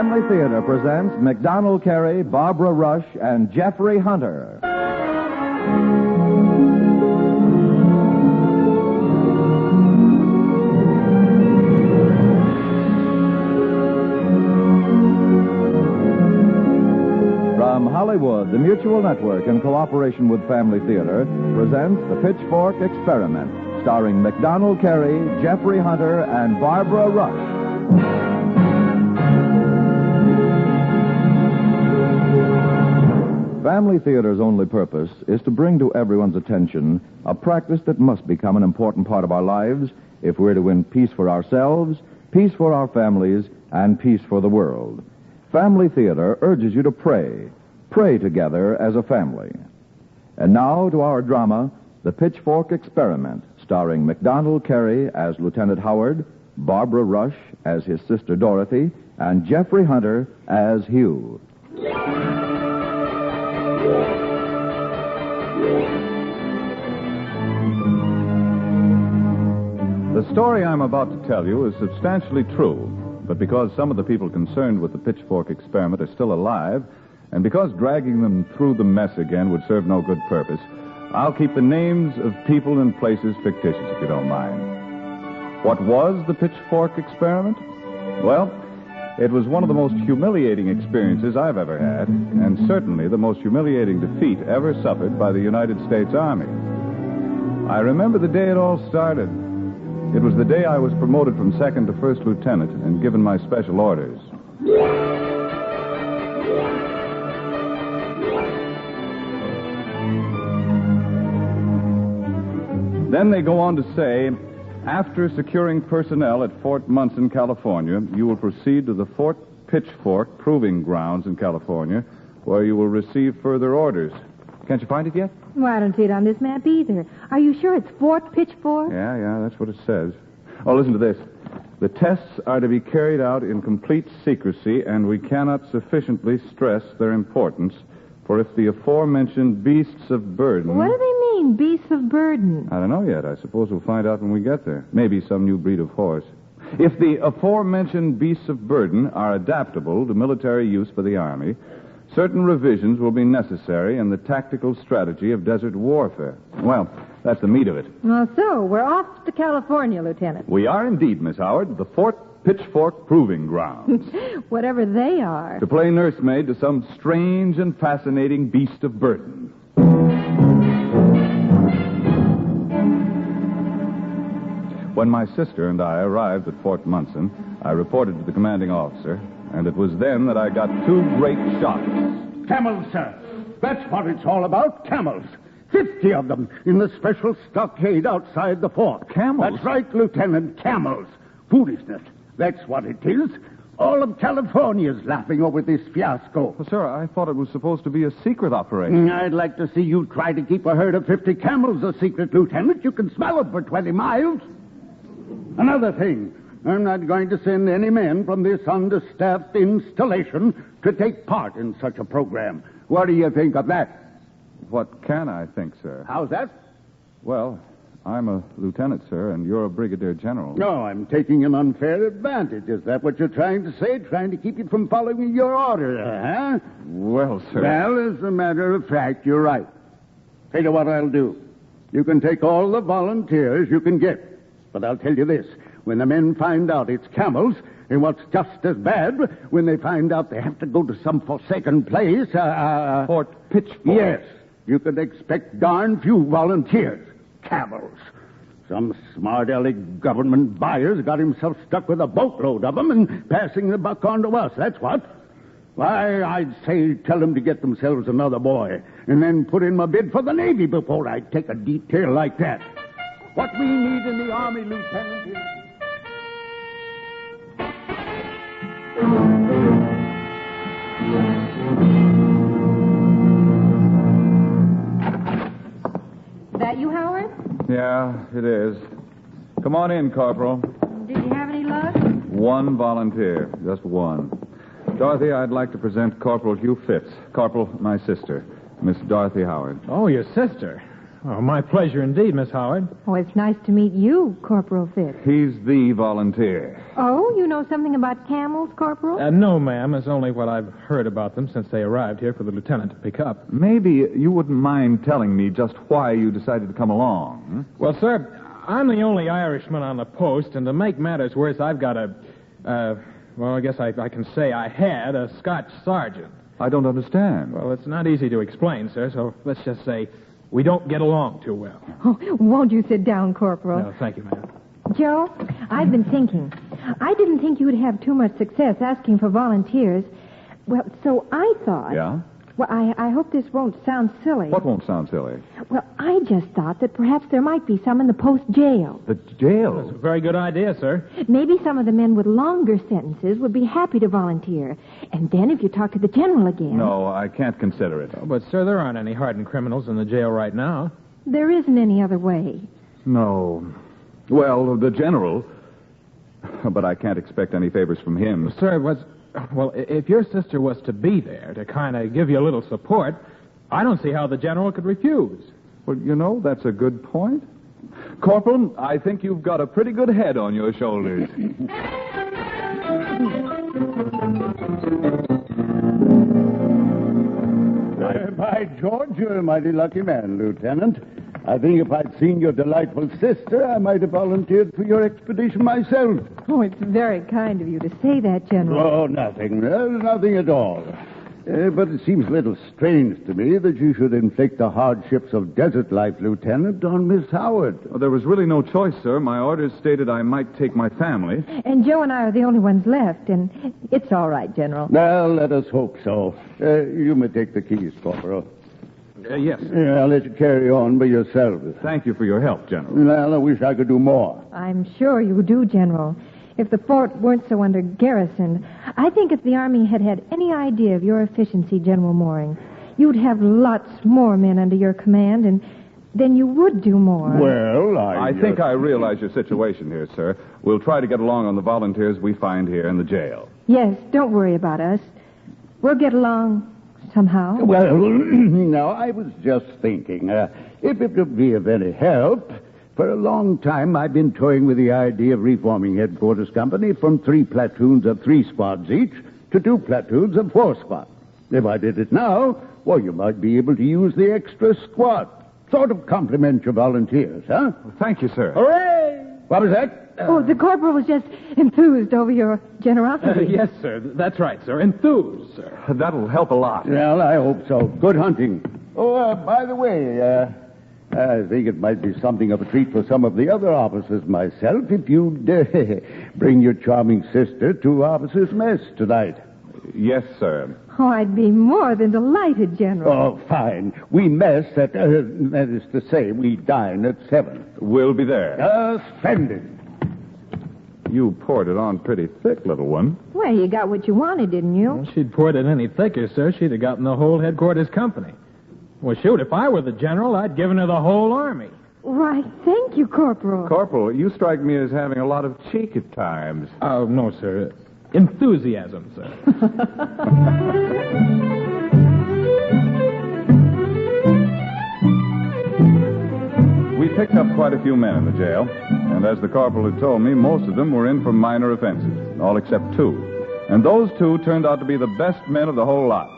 Family Theater presents MacDonald Carey, Barbara Rush, and Jeffrey Hunter. From Hollywood, the Mutual Network, in cooperation with Family Theater, presents The Pitchfork Experiment, starring MacDonald Carey, Jeffrey Hunter, and Barbara Rush. Family Theater's only purpose is to bring to everyone's attention a practice that must become an important part of our lives if we're to win peace for ourselves, peace for our families, and peace for the world. Family Theater urges you to pray. Pray together as a family. And now to our drama, The Pitchfork Experiment, starring MacDonald Carey as Lieutenant Howard, Barbara Rush as his sister Dorothy, and Jeffrey Hunter as Hugh. The story I'm about to tell you is substantially true, but because some of the people concerned with the Pitchfork Experiment are still alive, and because dragging them through the mess again would serve no good purpose, I'll keep the names of people and places fictitious, if you don't mind. What was the Pitchfork Experiment? Well, it was one of the most humiliating experiences I've ever had, and certainly the most humiliating defeat ever suffered by the United States Army. I remember the day it all started. It was the day I was promoted from second to first lieutenant and given my special orders. Then they go on to say, after securing personnel at Fort Munson, California, you will proceed to the Fort Pitchfork Proving Grounds in California, where you will receive further orders. Can't you find it yet? Well, I don't see it on this map either. Are you sure it's Fort Pitchfork? Yeah, that's what it says. Oh, listen to this. The tests are to be carried out in complete secrecy, and we cannot sufficiently stress their importance, for if the aforementioned beasts of burden... What do they mean, beasts of burden? I don't know yet. I suppose we'll find out when we get there. Maybe some new breed of horse. If the aforementioned beasts of burden are adaptable to military use for the Army, certain revisions will be necessary in the tactical strategy of desert warfare. Well, that's the meat of it. Well, so, we're off to California, Lieutenant. We are indeed, Miss Howard, the Fort Pitchfork Proving Grounds. Whatever they are. To play nursemaid to some strange and fascinating beast of burden. When my sister and I arrived at Fort Munson, I reported to the commanding officer, and it was then that I got two great shocks. Camels, sir. That's what it's all about, camels. 50 of them in the special stockade outside the fort. Camels? That's right, Lieutenant, camels. Foolishness. That's what it is. All of California's laughing over this fiasco. Well, sir, I thought it was supposed to be a secret operation. I'd like to see you try to keep a herd of 50 camels a secret, Lieutenant. You can smell them for 20 miles. Another thing. I'm not going to send any men from this understaffed installation to take part in such a program. What do you think of that? What can I think, sir? How's that? Well, I'm a lieutenant, sir, and you're a brigadier general. No, I'm taking an unfair advantage. Is that what you're trying to say? Trying to keep you from following your order, huh? Well, sir... Well, as a matter of fact, you're right. Tell you what I'll do. You can take all the volunteers you can get. But I'll tell you this. When the men find out it's camels, and what's just as bad, when they find out they have to go to some forsaken place, Fort Pitchfork? Yes. You could expect darn few volunteers. Camels. Some smart-aleck government buyer's got himself stuck with a boatload of them and passing the buck on to us, that's what. Why, I'd say tell them to get themselves another boy, and then put in my bid for the Navy before I'd take a detail like that. What we need in the Army, Lieutenant, is... That you, Howard? Yeah, it is. Come on in, Corporal. Did you have any luck? One volunteer. Just one. Dorothy, I'd like to present Corporal Hugh Fitz. Corporal, my sister, Miss Dorothy Howard. Oh, your sister. Oh, my pleasure indeed, Miss Howard. Oh, it's nice to meet you, Corporal Fitz. He's the volunteer. Oh, you know something about camels, Corporal? No, ma'am. It's only what I've heard about them since they arrived here for the lieutenant to pick up. Maybe you wouldn't mind telling me just why you decided to come along. Well, sir, I'm the only Irishman on the post, and to make matters worse, I've got I guess I can say I had a Scotch sergeant. I don't understand. Well, it's not easy to explain, sir, so let's just say we don't get along too well. Oh, won't you sit down, Corporal? No, thank you, ma'am. Joe, I've been thinking. I didn't think you would have too much success asking for volunteers. Well, so I thought... Yeah? Well, I hope this won't sound silly. What won't sound silly? Well, I just thought that perhaps there might be some in the post jail. The jail? That's a very good idea, sir. Maybe some of the men with longer sentences would be happy to volunteer. And then if you talk to the general again... No, I can't consider it. Oh, but, sir, there aren't any hardened criminals in the jail right now. There isn't any other way. No. Well, the general... But I can't expect any favors from him. Sir, well, if your sister was to be there to kind of give you a little support, I don't see how the general could refuse. Well, you know, that's a good point. Corporal, I think you've got a pretty good head on your shoulders. By George, you're a mighty lucky man, Lieutenant. I think if I'd seen your delightful sister, I might have volunteered for your expedition myself. Oh, it's very kind of you to say that, General. Oh, nothing. Nothing at all. But it seems a little strange to me that you should inflict the hardships of desert life, Lieutenant, on Miss Howard. Well, there was really no choice, sir. My orders stated I might take my family. And Joe and I are the only ones left, and it's all right, General. Well, let us hope so. You may take the keys, Corporal. Yes. Yeah, I'll let you carry on by yourself. Thank you for your help, General. Well, I wish I could do more. I'm sure you do, General. If the fort weren't so under garrisoned, I think if the Army had had any idea of your efficiency, General Mooring, you'd have lots more men under your command, and then you would do more. Well, I think I realize your situation here, sir. We'll try to get along on the volunteers we find here in the jail. Yes, don't worry about us. We'll get along somehow. Well, now, I was just thinking, if it would be of any help, for a long time I've been toying with the idea of reforming Headquarters Company from 3 platoons of 3 squads each to 2 platoons of 4 squads. If I did it now, well, you might be able to use the extra squad. Sort of complement your volunteers, huh? Well, thank you, sir. Hooray! What was that? Oh, the corporal was just enthused over your generosity. Yes, sir. That's right, sir. Enthused, sir. That'll help a lot. Well, I hope so. Good hunting. Oh, by the way, I think it might be something of a treat for some of the other officers myself if you'd bring your charming sister to officers' mess tonight. Yes, sir. Oh, I'd be more than delighted, General. Oh, fine. We mess at, that is to say, we dine at 7. We'll be there. Splendid. You poured it on pretty thick, little one. Well, you got what you wanted, didn't you? Well, she'd poured it any thicker, sir. She'd have gotten the whole Headquarters Company. Well, shoot, if I were the general, I'd given her the whole army. Why, thank you, Corporal. Corporal, you strike me as having a lot of cheek at times. Oh, no, sir. Enthusiasm, sir. We picked up quite a few men in the jail, and as the corporal had told me, most of them were in for minor offenses, all except 2. And those 2 turned out to be the best men of the whole lot.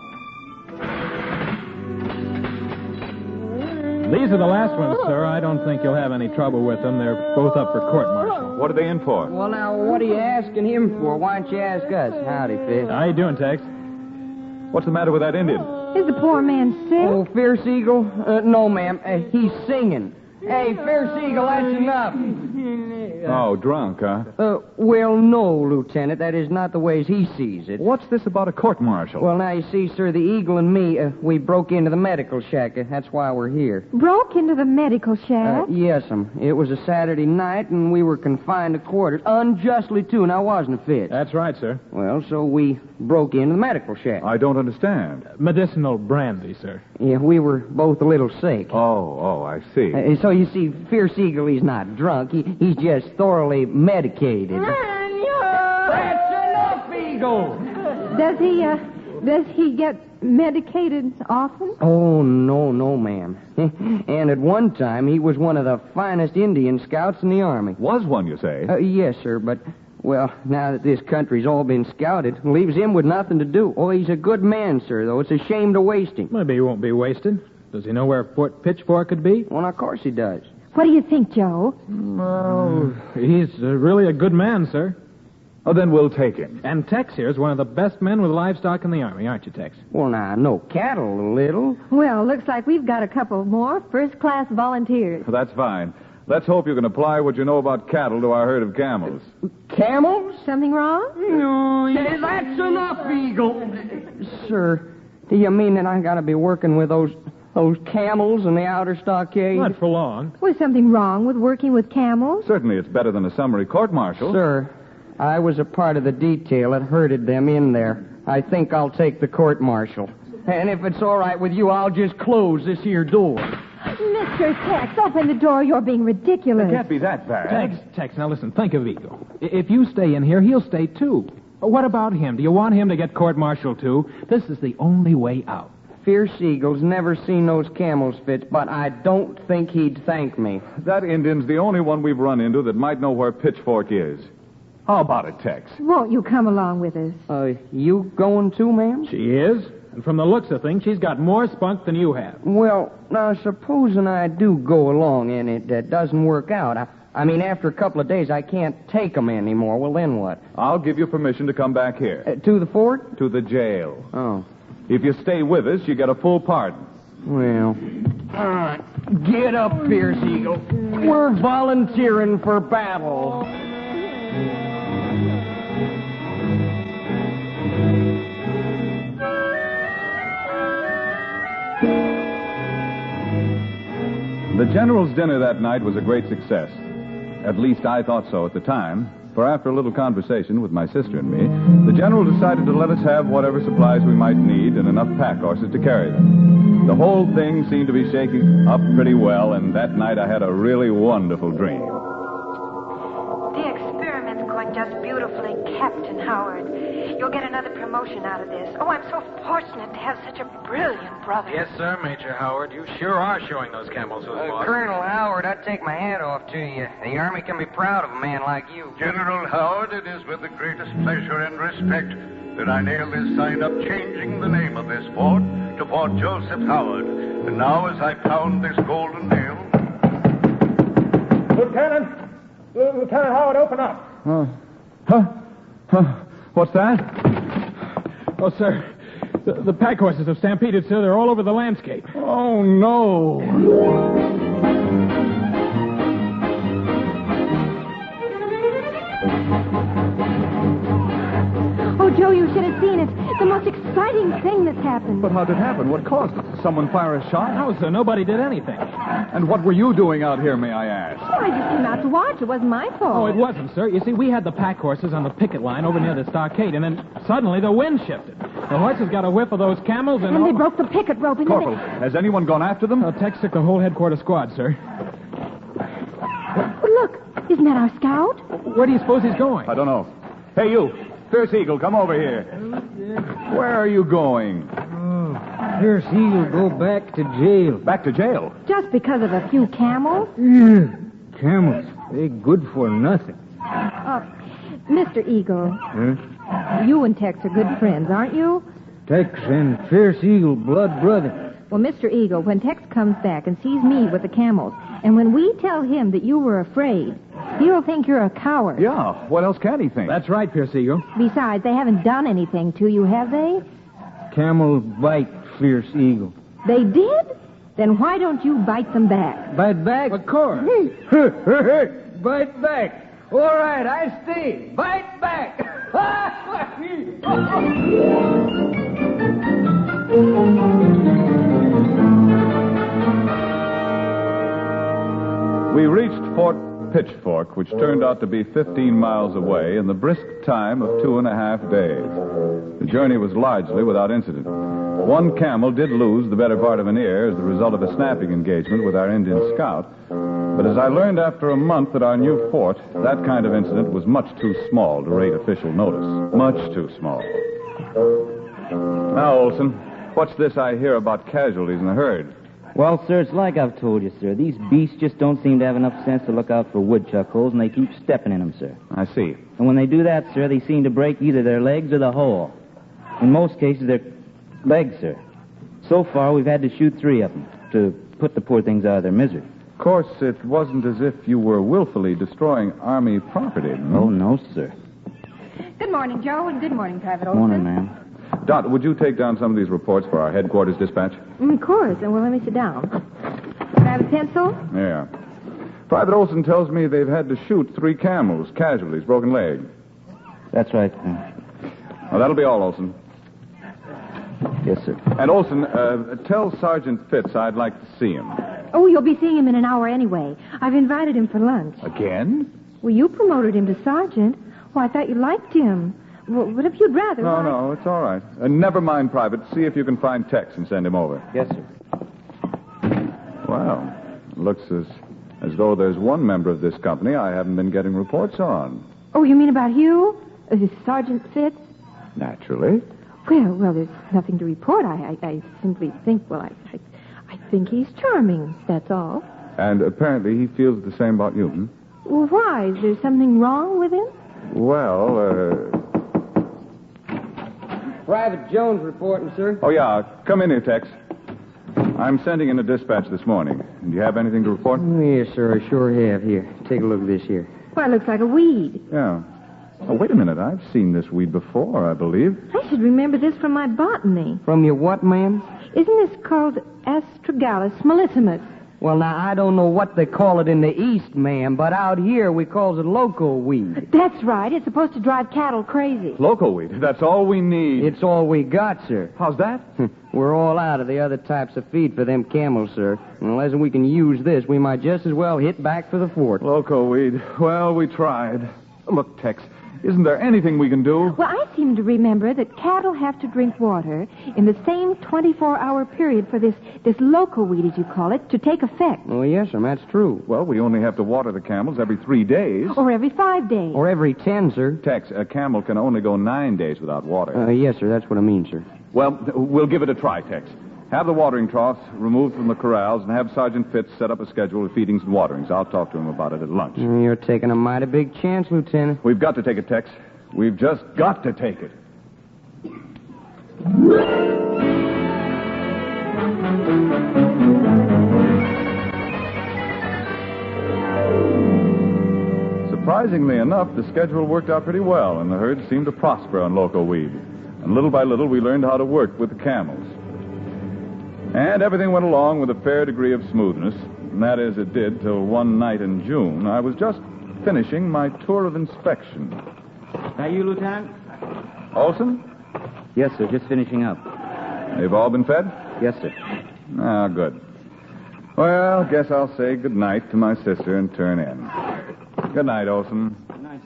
These are the last ones, sir. I don't think you'll have any trouble with them. They're both up for court-martial. What are they in for? Well, now, what are you asking him for? Why don't you ask us? Howdy, Fitz. How you doing, Tex? What's the matter with that Indian? Is the poor man sick? Oh, Fierce Eagle? No, ma'am. He's singing. Hey, Fierce Eagle, that's enough. Oh, drunk, huh? Well, no, Lieutenant. That is not the way he sees it. What's this about a court-martial? Well, now, you see, sir, the Eagle and me, we broke into the medical shack. That's why we're here. Broke into the medical shack? Yes, It was a Saturday night, and we were confined to quarters. Unjustly, too, now wasn't it, Fitz? That's right, sir. Well, so we broke into the medical shack. I don't understand. Medicinal brandy, sir. Yeah, we were both a little sick. Oh, I see. So you see, Fierce Eagle, he's not drunk. He's just thoroughly medicated. That's enough, Eagle! Does he get medicated often? Oh, no, ma'am. And at one time, he was one of the finest Indian scouts in the Army. Was one, you say? Yes, sir, but, well, now that this country's all been scouted, leaves him with nothing to do. Oh, he's a good man, sir, though. It's a shame to waste him. Maybe he won't be wasted. Does he know where Fort Pitchfork could be? Well, of course he does. What do you think, Joe? Well, he's really a good man, sir. Oh, then we'll take him. And Tex here is one of the best men with livestock in the Army, aren't you, Tex? Well, now, no cattle, a little. Well, looks like we've got a couple more first-class volunteers. That's fine. Let's hope you can apply what you know about cattle to our herd of camels. Camels? Something wrong? No, that's enough, Eagle. Sir, do you mean that I got to be working with those camels in the outer stockade? Not for long. Was something wrong with working with camels? Certainly it's better than a summary court-martial. Sir, I was a part of the detail that herded them in there. I think I'll take the court-martial. And if it's all right with you, I'll just close this here door. Mr. Tex, open the door. You're being ridiculous. It can't be that bad. Tex, now listen, think of Eagle. If you stay in here, he'll stay too. What about him? Do you want him to get court-martialed too? This is the only way out. Fierce Eagle's never seen those camels, Fitz, but I don't think he'd thank me. That Indian's the only one we've run into that might know where Pitchfork is. How about it, Tex? Won't you come along with us? You going too, ma'am? She is. And from the looks of things, she's got more spunk than you have. Well, now, supposing I do go along and it doesn't work out. I mean, after a couple of days, I can't take them anymore. Well, then what? I'll give you permission to come back here. To the fort? To the jail. Oh. If you stay with us, you get a full pardon. Well, all right. Get up, Fierce Eagle. We're volunteering for battle. The General's dinner that night was a great success. At least I thought so at the time. For after a little conversation with my sister and me, the General decided to let us have whatever supplies we might need and enough pack horses to carry them. The whole thing seemed to be shaking up pretty well, and that night I had a really wonderful dream. The experiment's going just beautifully, Captain Howard. You'll get another promotion out of this. Oh, I'm so fortunate to have such a brilliant brother. Yes, sir, Major Howard. You sure are showing those camels who's boss. Colonel Howard, I'd take my hat off to you. The Army can be proud of a man like you. General Howard, it is with the greatest pleasure and respect that I nail this sign up changing the name of this fort to Fort Joseph Howard. And now, as I pound this golden nail... Lieutenant Howard, open up. What's that? Oh, sir, the pack horses have stampeded, sir. They're all over the landscape. Oh, no. Oh, Joe, you should have seen it. The most exciting thing that's happened. But how did it happen? What caused it? Someone fire a shot? No, sir, nobody did anything. And what were you doing out here, may I ask? Oh, I just came out to watch. It wasn't my fault. Oh, it wasn't, sir. You see, we had the pack horses on the picket line over near the stockade, and then suddenly the wind shifted. The horses got a whiff of those camels, and... And they broke the picket rope. And Corporal, has anyone gone after them? Tex took the whole headquarters squad, sir. Oh, look, isn't that our scout? Where do you suppose he's going? I don't know. Hey, you. Fierce Eagle, come over here. Where are you going? Fierce Eagle go back to jail. Back to jail? Just because of a few camels? Yeah, camels. They good for nothing. Mr. Eagle, you and Tex are good friends, aren't you? Tex and Fierce Eagle blood brother. Well, Mr. Eagle, when Tex comes back and sees me with the camels, and when we tell him that you were afraid, he'll think you're a coward. Yeah. What else can he think? That's right, Pierce Eagle. Besides, they haven't done anything to you, have they? Camel bite Fierce Eagle. They did? Then why don't you bite them back? Bite back? Of course. Bite back. All right, I stay. Bite back. We reached Fort Pitchfork, which turned out to be 15 miles away in the brisk time of 2.5 days. The journey was largely without incident. One camel did lose the better part of an ear as the result of a snapping engagement with our Indian scout. But as I learned after a month at our new fort, that kind of incident was much too small to rate official notice. Much too small. Now, Olson, what's this I hear about casualties in the herd? Well, sir, it's like I've told you, sir. These beasts just don't seem to have enough sense to look out for woodchuck holes, and they keep stepping in them, sir. I see. And when they do that, sir, they seem to break either their legs or the hole. In most cases, their legs, sir. So far, we've had to shoot 3 of them to put the poor things out of their misery. Of course, it wasn't as if you were willfully destroying Army property. Oh, no, sir. Good morning, Joe, and good morning, Private Olson. Morning, ma'am. Dot, would you take down some of these reports for our headquarters dispatch? Of course. And well, let me sit down. Can I have a pencil? Yeah. Private Olson tells me they've had to shoot 3 camels, casualties, broken leg. That's right. Well, that'll be all, Olson. Yes, sir. And Olson, tell Sergeant Fitz I'd like to see him. Oh, you'll be seeing him in an hour anyway. I've invited him for lunch. Again? Well, you promoted him to sergeant. Well, I thought you liked him. Well, but if you'd rather... No, it's all right. Never mind, Private. See if you can find Tex and send him over. Yes, sir. Well, looks as though there's one member of this company I haven't been getting reports on. Oh, you mean about Hugh? Is Sergeant Fitz? Naturally. Well, there's nothing to report. I simply think, I think he's charming, that's all. And apparently he feels the same about you, hmm? Well, why? Is there something wrong with him? Well, Private Jones reporting, sir. Oh, yeah. Come in here, Tex. I'm sending in a dispatch this morning. Do you have anything to report? Yes, sir, I sure have. Here, take a look at this here. Well, it looks like a weed. Yeah. Oh, wait a minute. I've seen this weed before, I believe. I should remember this from my botany. From your what, ma'am? Isn't this called Astragalus mellissimus? Well, now, I don't know what they call it in the East, ma'am, but out here we calls it loco weed. That's right. It's supposed to drive cattle crazy. Local weed. That's all we need. It's all we got, sir. How's that? We're all out of the other types of feed for them camels, sir. Unless we can use this, we might just as well hit back for the fort. Local weed. Well, we tried. Look, Tex, isn't there anything we can do? Well, I seem to remember that cattle have to drink water in the same 24-hour period for this local weed, as you call it, to take effect. Oh, yes, sir, that's true. Well, we only have to water the camels every 3 days. Or every 5 days. Or every 10, sir. Tex, a camel can only go 9 days without water. Yes, sir, that's what I mean, sir. Well, we'll give it a try, Tex. Have the watering troughs removed from the corrals and have Sergeant Fitz set up a schedule of feedings and waterings. I'll talk to him about it at lunch. You're taking a mighty big chance, Lieutenant. We've got to take it, Tex. We've just got to take it. Surprisingly enough, the schedule worked out pretty well, and the herd seemed to prosper on local weed. And little by little, we learned how to work with the camels. And everything went along with a fair degree of smoothness. And that is, it did till one night in June. I was just finishing my tour of inspection. Are you, Lieutenant? Olson? Yes, sir. Just finishing up. They've all been fed? Yes, sir. Ah, good. Well, guess I'll say good night to my sister and turn in. Good night, Olson. Good night,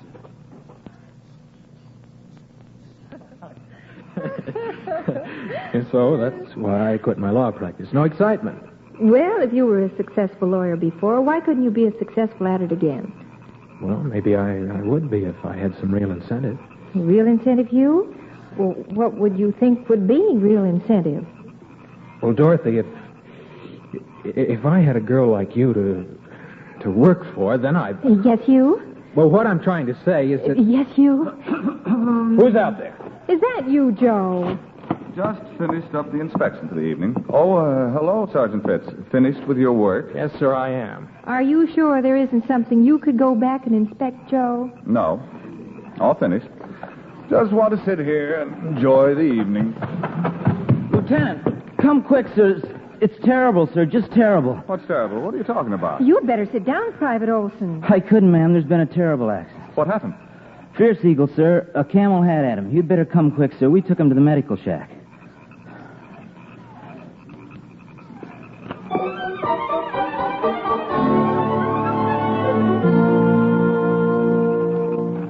And so that's why I quit my law practice. No excitement. Well, if you were a successful lawyer before, why couldn't you be as successful at it again? Well, maybe I would be if I had some real incentive. Real incentive, Hugh? Well, what would you think would be real incentive? Well, Dorothy, if I had a girl like you to work for, then I'd... Yes, Hugh? Well, what I'm trying to say is that... Yes, Hugh? Who's out there? Is that you, Joe? Just finished up the inspection for the evening. Oh, hello, Sergeant Fitz. Finished with your work? Yes, sir, I am. Are you sure there isn't something you could go back and inspect, Joe? No. All finished. Just want to sit here and enjoy the evening. Lieutenant, come quick, sir. It's terrible, sir. Just terrible. What's terrible? What are you talking about? You'd better sit down, Private Olson. I couldn't, ma'am. There's been a terrible accident. What happened? Fierce Eagle, sir. A camel had at him. You'd better come quick, sir. We took him to the medical shack.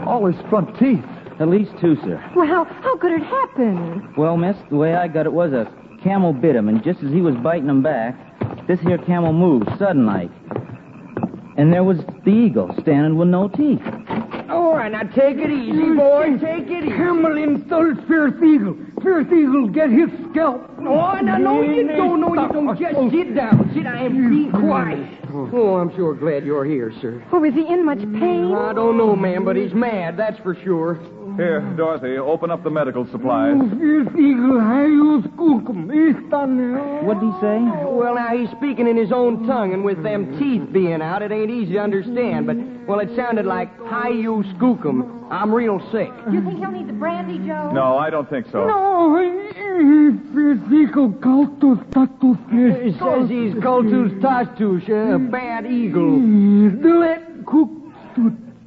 All his front teeth. At least 2, sir. Well, how could it happen? Well, miss, the way I got it was a camel bit him, and just as he was biting him back, this here camel moved, sudden-like. And there was the eagle standing with no teeth. All right, now take it easy, boy. Take it easy. Camel insult Fierce Eagle. Fierce Eagle, get his scalp. Oh, no, you don't. No, you don't. Just sit down. Sit down and be quiet. Oh, I'm sure glad you're here, sir. Oh, is he in much pain? I don't know, ma'am, but he's mad, that's for sure. Here, Dorothy, open up the medical supplies. Fierce Eagle, hayus kukum, istan. What'd he say? Well, now, he's speaking in his own tongue, and with them teeth being out, it ain't easy to understand. But, well, it sounded like, hi-you skookum. I'm real sick. Do you think he'll need the brandy, Joe? No, I don't think so. No, Fierce Eagle, cultus tatus. He says he's cultus tastus, a bad eagle. Do it, cook.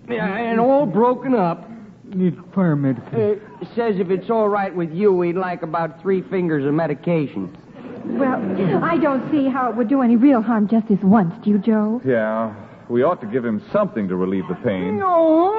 Yeah, and all broken up. Need fire medicine. Says if it's all right with you, he'd like about 3 fingers of medication. Well, I don't see how it would do any real harm just this once, do you, Joe? Yeah, we ought to give him something to relieve the pain. No,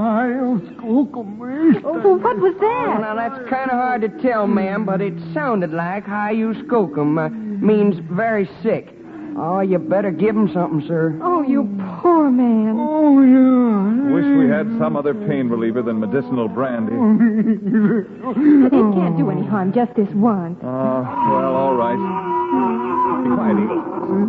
hayus kukum, istan. Oh, well, what was Well, that? now, that's kind of hard to tell, ma'am, but it sounded like hi-you skookum, means very sick. Oh, you better give him something, sir. Oh, you poor man. Oh, yeah. Wish we had some other pain reliever than medicinal brandy. It can't do any harm just this once. Well, all right. Be quiet, Eagle.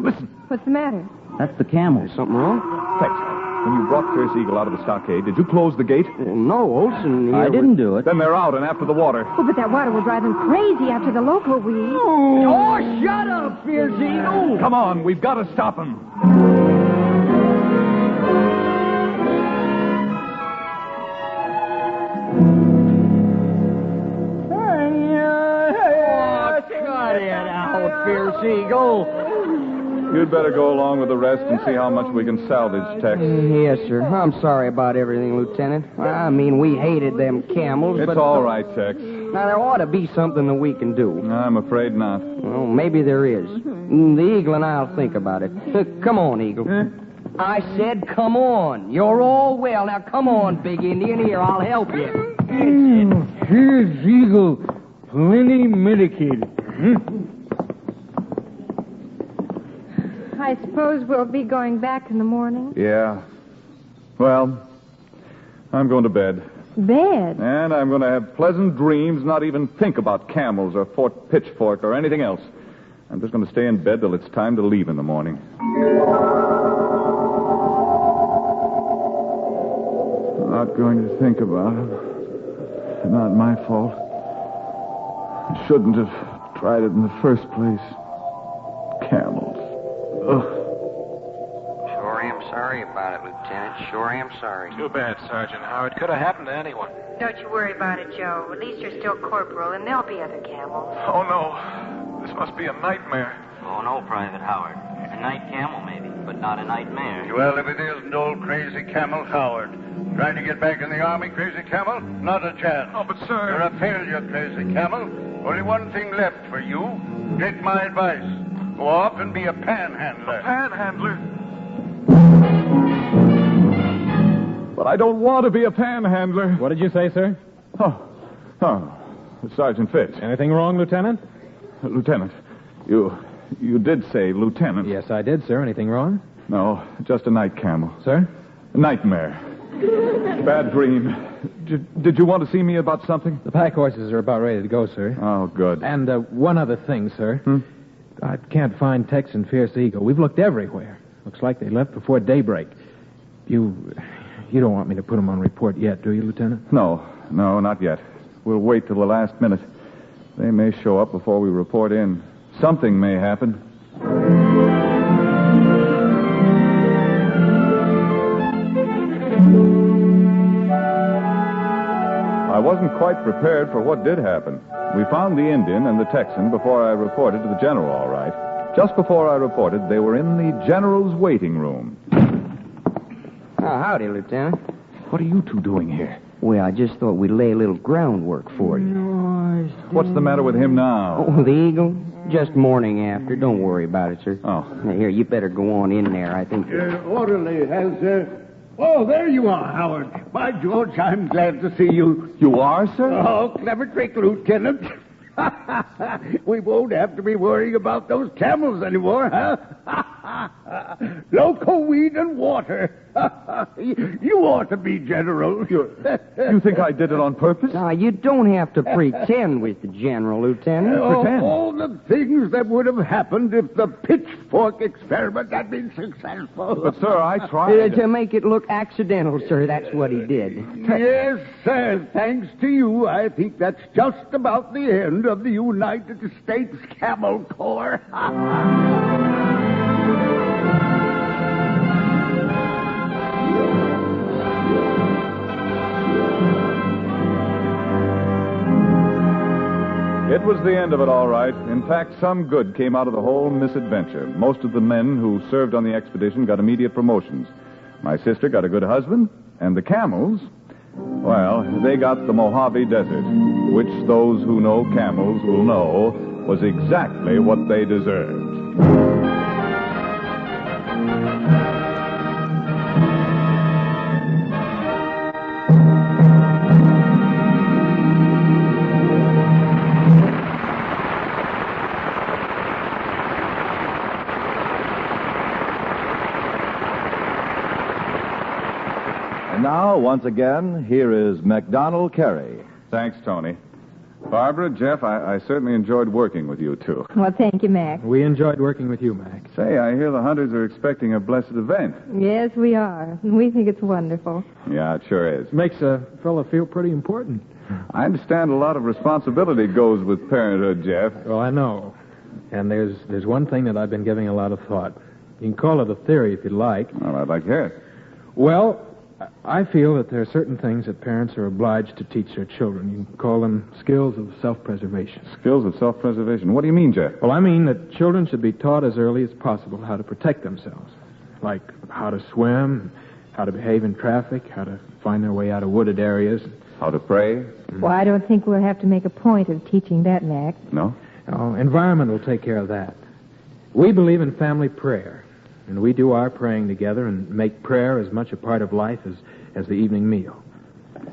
Listen, What's the matter? That's the camel. Something wrong? thanks. When you brought Fierce Eagle out of the stockade, did you close the gate? No, Olson. I didn't do it. Then they're out and after the water. Oh, but that water will drive him crazy after the local weed. Oh, shut up, Fierce Eagle. Come on, we've got to stop him. Cut it out, Fierce Eagle. You'd better go along with the rest and see how much we can salvage, Tex. Yes, sir. I'm sorry about everything, Lieutenant. I mean, we hated them camels, It's but... all right, Tex. Now, there ought to be something that we can do. I'm afraid not. Well, maybe there is. The Eagle and I'll think about it. Come on, Eagle. I said come on. You're all well. Now, come on, Big Indian. Here, I'll help you. Fierce Eagle, plenty medicated. I suppose we'll be going back in the morning. Yeah. Well, I'm going to bed. Bed? And I'm going to have pleasant dreams, not even think about camels or Fort Pitchfork or anything else. I'm just going to stay in bed till it's time to leave in the morning. Not going to think about it. Not my fault. I shouldn't have tried it in the first place. Camels. Ugh. Sure am sorry about it, Lieutenant. Sure am sorry. Too bad, Sergeant Howard. Could have happened to anyone. Don't you worry about it, Joe. At least you're still corporal, and there'll be other camels. Oh, no. This must be a nightmare. Oh, no, Private Howard. A night camel, maybe, but not a nightmare. Well, if it isn't old Crazy Camel Howard. Trying to get back in the Army, Crazy Camel? Not a chance. Oh, but, sir... You're a failure, Crazy Camel. Only one thing left for you. Take my advice. Go off and be a panhandler. A panhandler? But I don't want to be a panhandler. What did you say, sir? Oh, Sergeant Fitz. Anything wrong, Lieutenant? Lieutenant, you did say lieutenant. Yes, I did, sir. Anything wrong? No, just a night camel. Sir? Nightmare. Bad dream. Did you want to see me about something? The pack horses are about ready to go, sir. Oh, good. And one other thing, sir. I can't find Tex and Fierce Eagle. We've looked everywhere. Looks like they left before daybreak. You don't want me to put them on report yet, do you, Lieutenant? No, not yet. We'll wait till the last minute. They may show up before we report in. Something may happen. I wasn't quite prepared for what did happen. We found the Indian and the Texan before I reported to the general, all right. Just before I reported, they were in the general's waiting room. Oh, howdy, Lieutenant. What are you two doing here? Well, I just thought we'd lay a little groundwork for you. What's the matter with him now? Oh, the Eagle? Just morning after. Don't worry about it, sir. Oh. Now, here, you better go on in there. I think... Orderly has... Oh, there you are, Howard. By George, I'm glad to see you. You are, sir? Oh, clever trick, Lieutenant. We won't have to be worrying about those camels anymore, huh? Loco weed and water. You ought to be, General. You think I did it on purpose? Now, you don't have to pretend with the General, Lieutenant. Pretend? All the things that would have happened if the Pitchfork experiment had been successful. But, sir, I tried. To make it look accidental, sir, that's what he did. Yes, sir. Thanks to you, I think that's just about the end of the United States Camel Corps. It was the end of it, all right. In fact, some good came out of the whole misadventure. Most of the men who served on the expedition got immediate promotions. My sister got a good husband, and the camels, well, they got the Mojave Desert, which those who know camels will know was exactly what they deserved. And now, once again, here is MacDonald Carey. Thanks, Tony. Barbara, Jeff, I certainly enjoyed working with you two. Well, thank you, Mac. We enjoyed working with you, Mac. Say, I hear the Hunters are expecting a blessed event. Yes, we are. We think it's wonderful. Yeah, it sure is. Makes a fella feel pretty important. I understand a lot of responsibility goes with parenthood, Jeff. Well, I know. And there's one thing that I've been giving a lot of thought. You can call it a theory if you'd like. Well, I'd like to hear it. Well, I feel that there are certain things that parents are obliged to teach their children. You can call them skills of self-preservation. Skills of self-preservation. What do you mean, Jeff? Well, I mean that children should be taught as early as possible how to protect themselves. Like how to swim, how to behave in traffic, how to find their way out of wooded areas. How to pray? Well, I don't think we'll have to make a point of teaching that, Mac. No? Oh, environment will take care of that. We believe in family prayer, and we do our praying together and make prayer as much a part of life as the evening meal.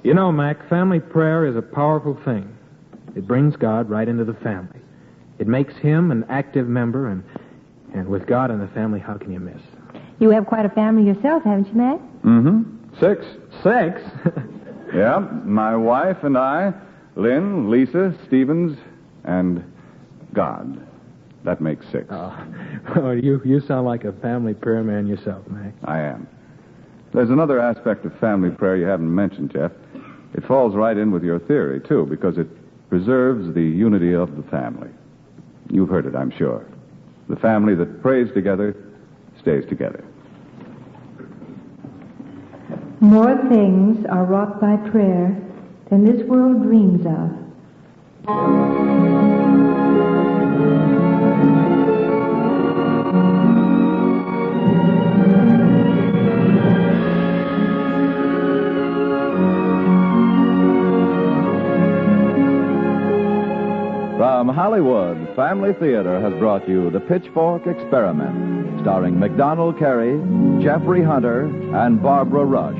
You know, Mac, family prayer is a powerful thing. It brings God right into the family. It makes him an active member, and with God in the family, how can you miss? You have quite a family yourself, haven't you, Mac? Mm-hmm. 6. 6? Yeah, my wife and I, Lynn, Lisa, Stevens, and God. That makes 6. Oh, you sound like a family prayer man yourself, Mac. I am. There's another aspect of family prayer you haven't mentioned, Jeff. It falls right in with your theory, too, because it preserves the unity of the family. You've heard it, I'm sure. The family that prays together stays together. More things are wrought by prayer than this world dreams of. From Hollywood, Family Theater has brought you The Pitchfork Experiment, starring MacDonald Carey, Jeffrey Hunter, and Barbara Rush.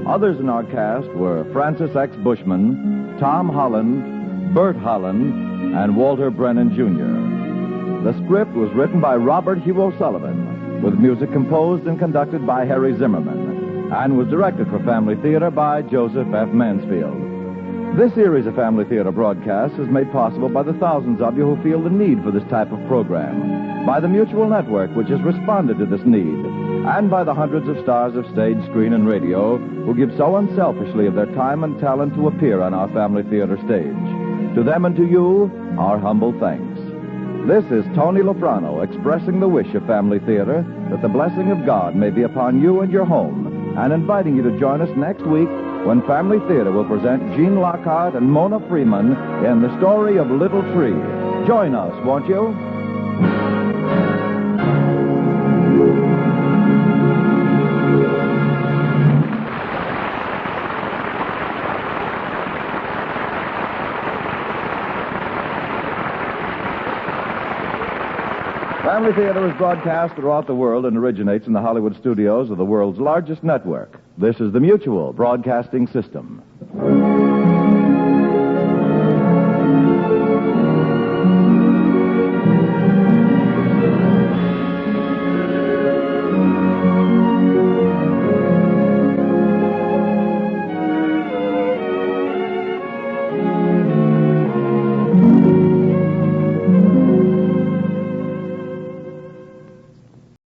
Others in our cast were Francis X. Bushman, Tom Holland, Bert Holland, and Walter Brennan, Jr. The script was written by Robert Hugh O'Sullivan, with music composed and conducted by Harry Zimmerman, and was directed for Family Theater by Joseph F. Mansfield. This series of Family Theater broadcasts is made possible by the thousands of you who feel the need for this type of program, by the Mutual Network, which has responded to this need, and by the hundreds of stars of stage, screen, and radio who give so unselfishly of their time and talent to appear on our Family Theater stage. To them and to you, our humble thanks. This is Tony Lofrano expressing the wish of Family Theater that the blessing of God may be upon you and your home, and inviting you to join us next week when Family Theater will present Gene Lockhart and Mona Freeman in The Story of Little Tree. Join us, won't you? Family Theater is broadcast throughout the world and originates in the Hollywood studios of the world's largest network. This is the Mutual Broadcasting System.